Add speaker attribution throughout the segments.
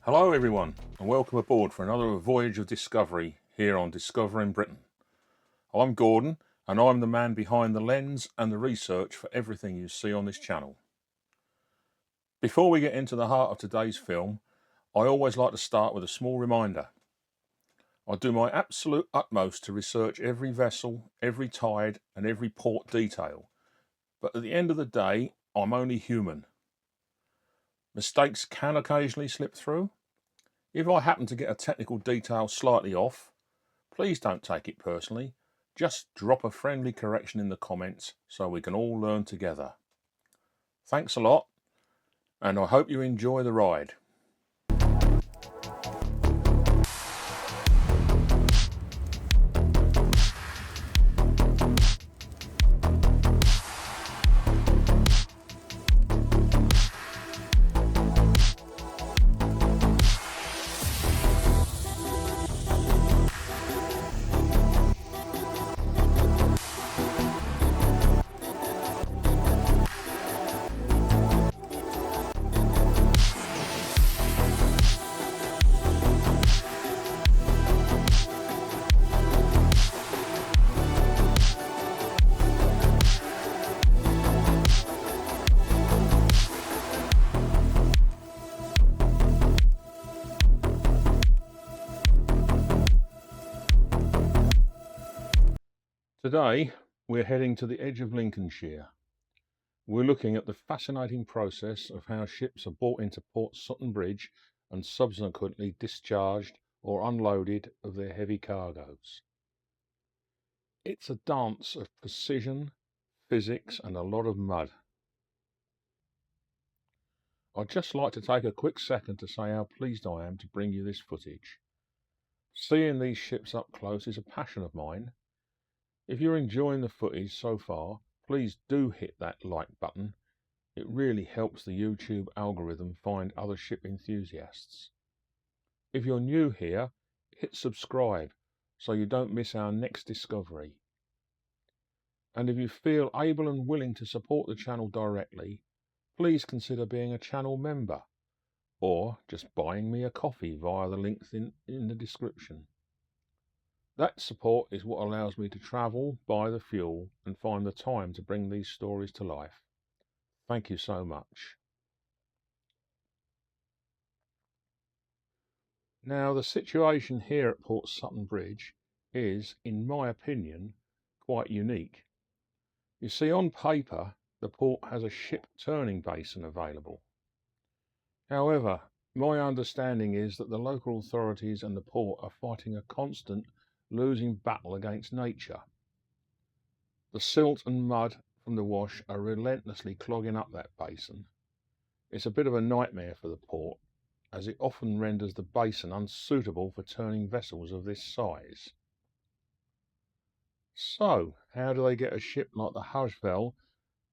Speaker 1: Hello everyone and welcome aboard for another voyage of discovery here on Discovering Britain. I'm Gordon and I'm the man behind the lens and the research for everything you see on this channel. Before we get into the heart of today's film, I always like to start with a small reminder. I do my absolute utmost to research every vessel, every tide and every port detail, but at the end of the day I'm only human. Mistakes can occasionally slip through. If I happen to get a technical detail slightly off, please don't take it personally. Just drop a friendly correction in the comments so we can all learn together. Thanks a lot, and I hope you enjoy the ride. Today we're heading to the edge of Lincolnshire. We're looking at the fascinating process of how ships are brought into Port Sutton Bridge and subsequently discharged or unloaded of their heavy cargoes. It's a dance of precision, physics and a lot of mud. I'd just like to take a quick second to say how pleased I am to bring you this footage. Seeing these ships up close is a passion of mine. If you're enjoying the footage so far, please do hit that like button. It really helps the YouTube algorithm find other ship enthusiasts. If you're new here, hit subscribe so you don't miss our next discovery. And if you feel able and willing to support the channel directly, please consider being a channel member or just buying me a coffee via the links in the description. That support is what allows me to travel, buy the fuel and find the time to bring these stories to life. Thank you so much. Now the situation here at Port Sutton Bridge is, in my opinion, quite unique. You see, on paper the port has a ship turning basin available. However, my understanding is that the local authorities and the port are fighting a constant losing battle against nature. The silt and mud from the wash are relentlessly clogging up that basin. It's a bit of a nightmare for the port, as it often renders the basin unsuitable for turning vessels of this size. So, how do they get a ship like the Hajvel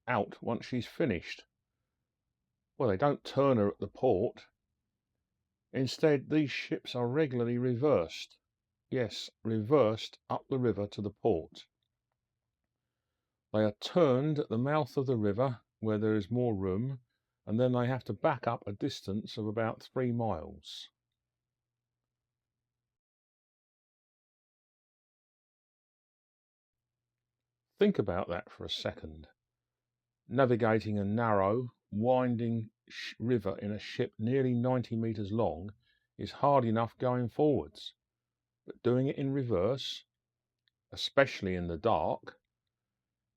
Speaker 1: out once she's finished? Well, they don't turn her at the port. Instead, these ships are regularly reversed. Yes, reversed up the river to the port. They are turned at the mouth of the river where there is more room, and then they have to back up a distance of about 3 miles. Think about that for a second. Navigating a narrow, winding river in a ship nearly 90 meters long is hard enough going forwards, but doing it in reverse, especially in the dark,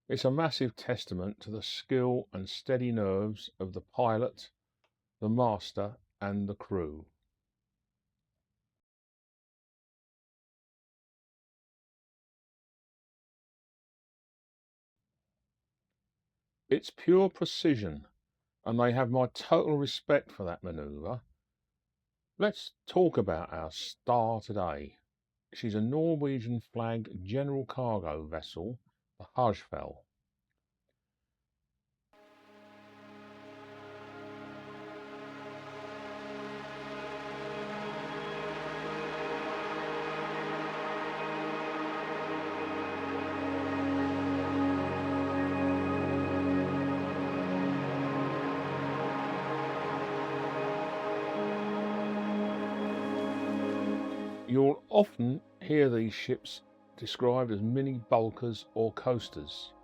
Speaker 1: it's a massive testament to the skill and steady nerves of the pilot, the master and the crew. It's pure precision, and they have my total respect for that manoeuvre. Let's talk about our star today. She's a Norwegian flagged general cargo vessel, the Hajvel. You'll often hear these ships described as mini bulkers or coasters.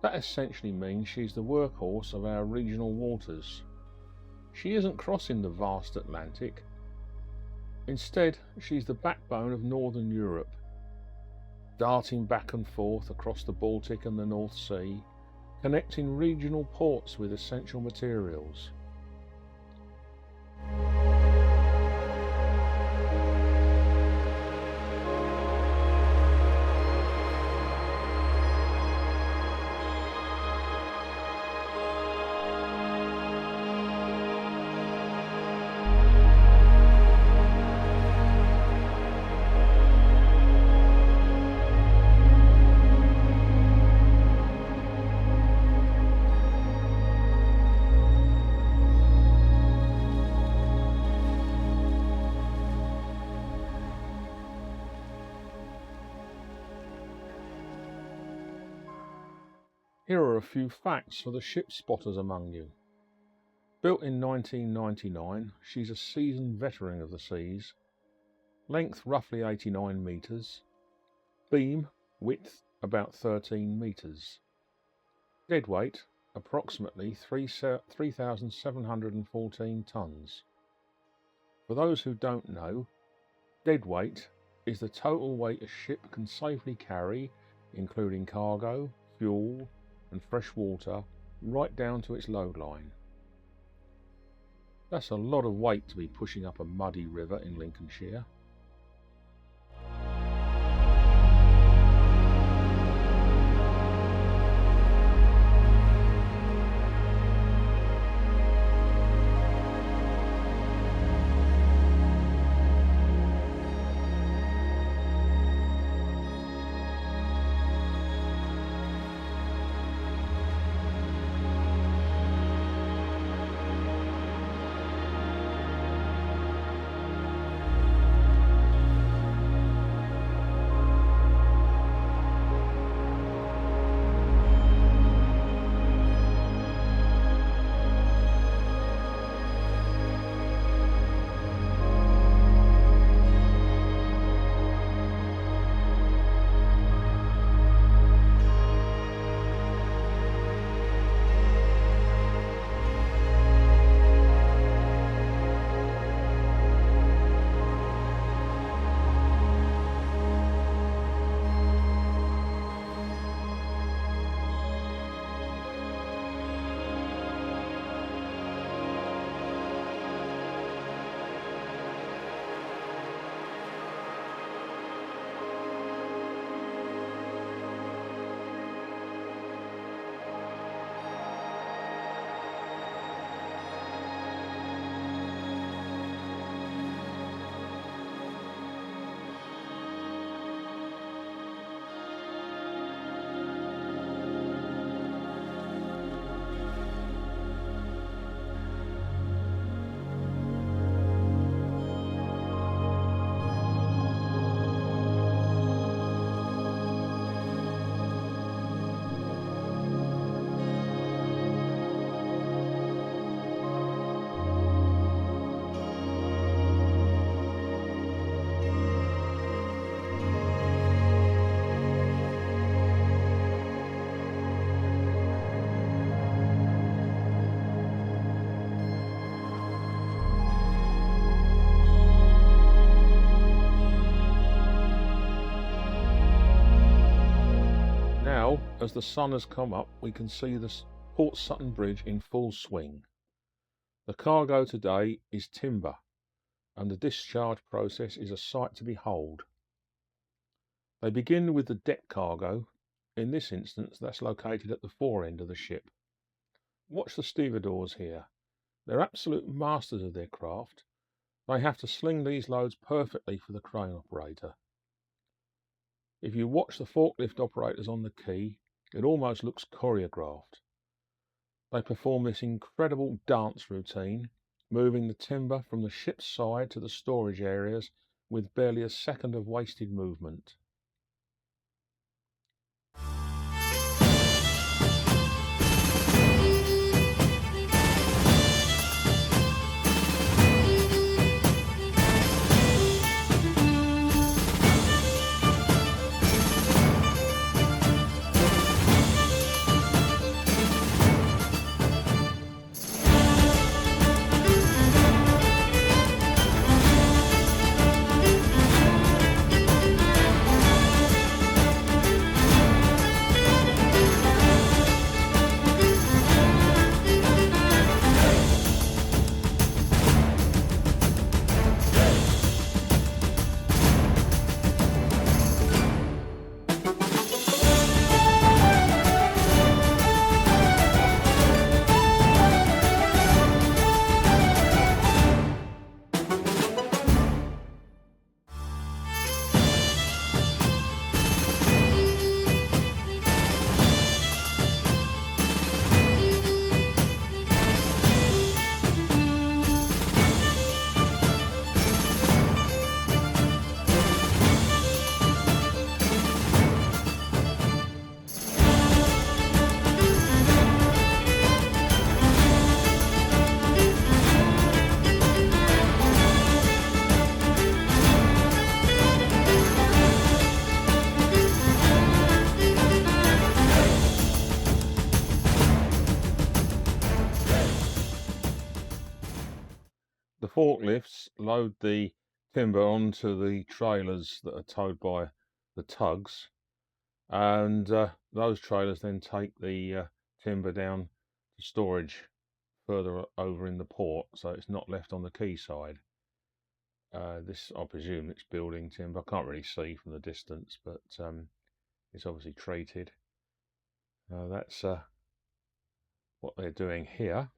Speaker 1: That essentially means she's the workhorse of our regional waters. She isn't crossing the vast Atlantic. Instead, she's the backbone of Northern Europe, darting back and forth across the Baltic and the North Sea, connecting regional ports with essential materials. Here are a few facts for the ship spotters among you. Built in 1999, she's a seasoned veteran of the seas. Length roughly 89 metres. Beam width about 13 metres. Deadweight approximately 3,714 tonnes. For those who don't know, deadweight is the total weight a ship can safely carry, including cargo, fuel and fresh water, right down to its load line. That's a lot of weight to be pushing up a muddy river in Lincolnshire. Now, as the sun has come up, we can see the Port Sutton Bridge in full swing. The cargo today is timber, and the discharge process is a sight to behold. They begin with the deck cargo. In this instance, that's located at the fore end of the ship. Watch the stevedores here. They're absolute masters of their craft. They have to sling these loads perfectly for the crane operator. If you watch the forklift operators on the quay, it almost looks choreographed. They perform this incredible dance routine, moving the timber from the ship's side to the storage areas with barely a second of wasted movement. forklifts load the timber onto the trailers that are towed by the tugs, and those trailers then take the timber down to storage further over in the port, so it's not left on the quayside. This, I presume, it's building timber. I can't really see from the distance, but it's obviously treated. That's what they're doing here.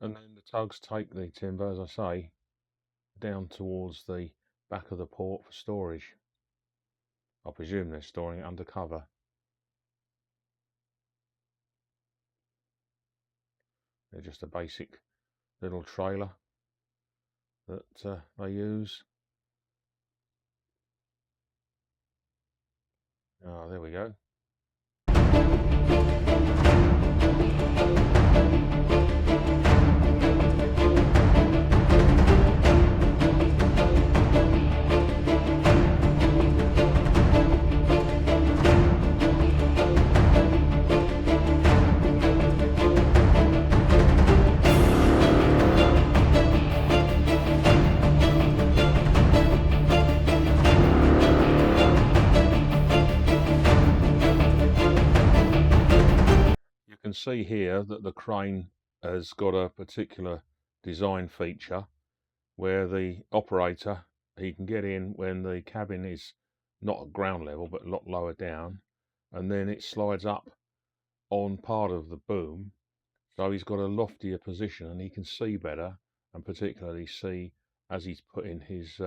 Speaker 1: And then the tugs take the timber, as I say, down towards the back of the port for storage. I presume they're storing it under cover. They're just a basic little trailer that they use. Oh, there we go. You can see here that the crane has got a particular design feature where the operator, he can get in when the cabin is not at ground level but a lot lower down, and then it slides up on part of the boom, so he's got a loftier position and he can see better, and particularly see as he's putting his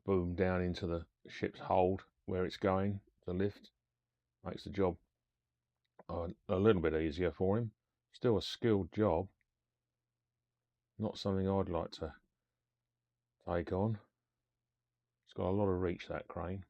Speaker 1: boom down into the ship's hold where it's going to lift. Makes the job a little bit easier for him. Still a skilled job, not something I'd like to take on. It's got a lot of reach, that crane.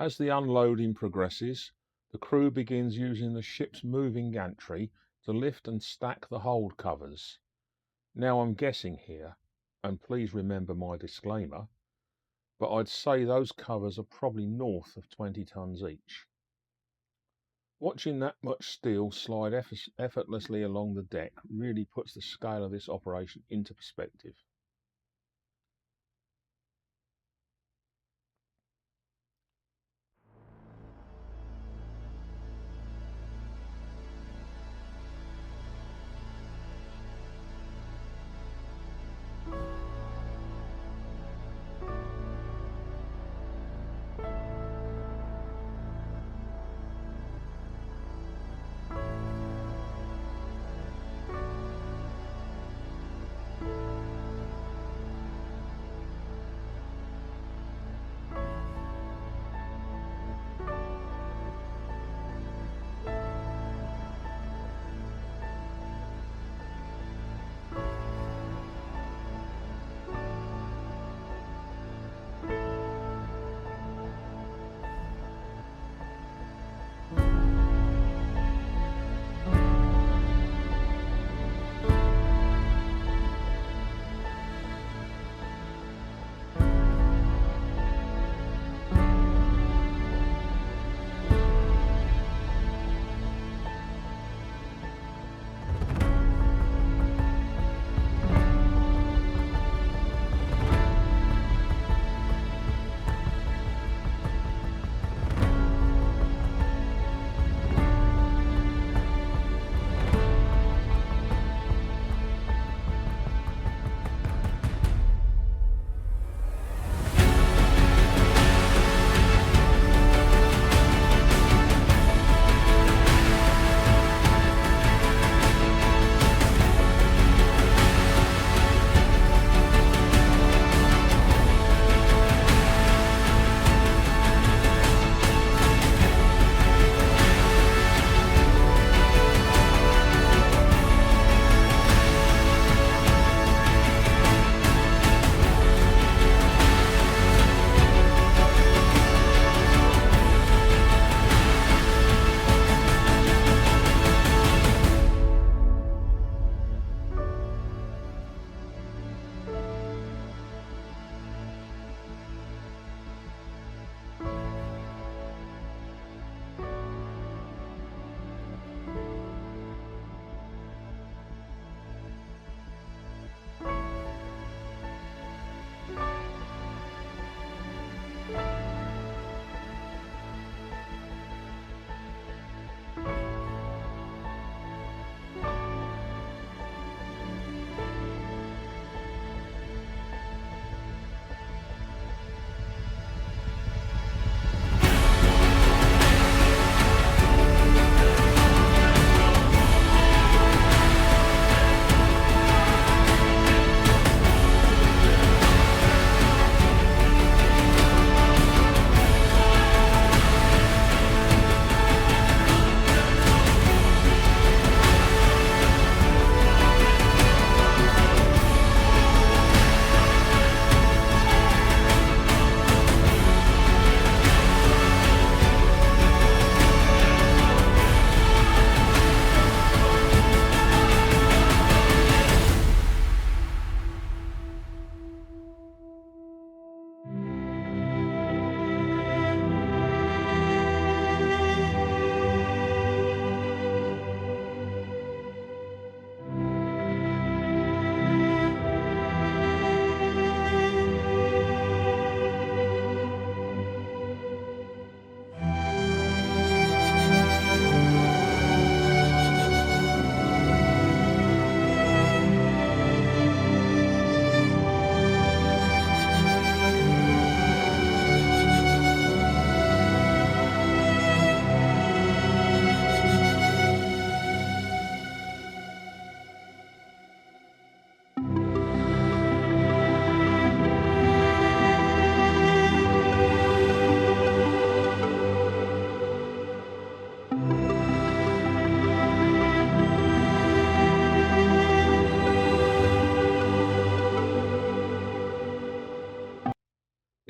Speaker 1: As the unloading progresses, the crew begins using the ship's moving gantry to lift and stack the hold covers. Now I'm guessing here, and please remember my disclaimer, but I'd say those covers are probably north of 20 tons each. Watching that much steel slide effortlessly along the deck really puts the scale of this operation into perspective.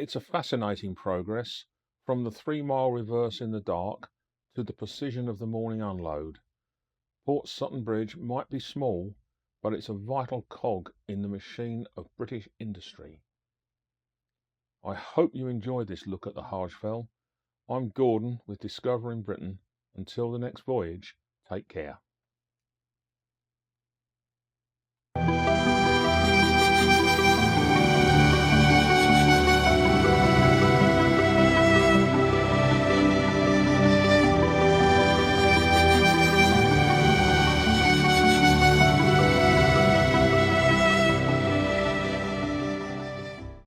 Speaker 1: It's a fascinating progress From the 3-mile reverse in the dark to the precision of the morning unload, Port Sutton Bridge might be small, but it's a vital cog in the machine of British industry. I hope you enjoyed this look at the Hargefell. I'm Gordon with Discovering Britain. Until the next voyage, take care.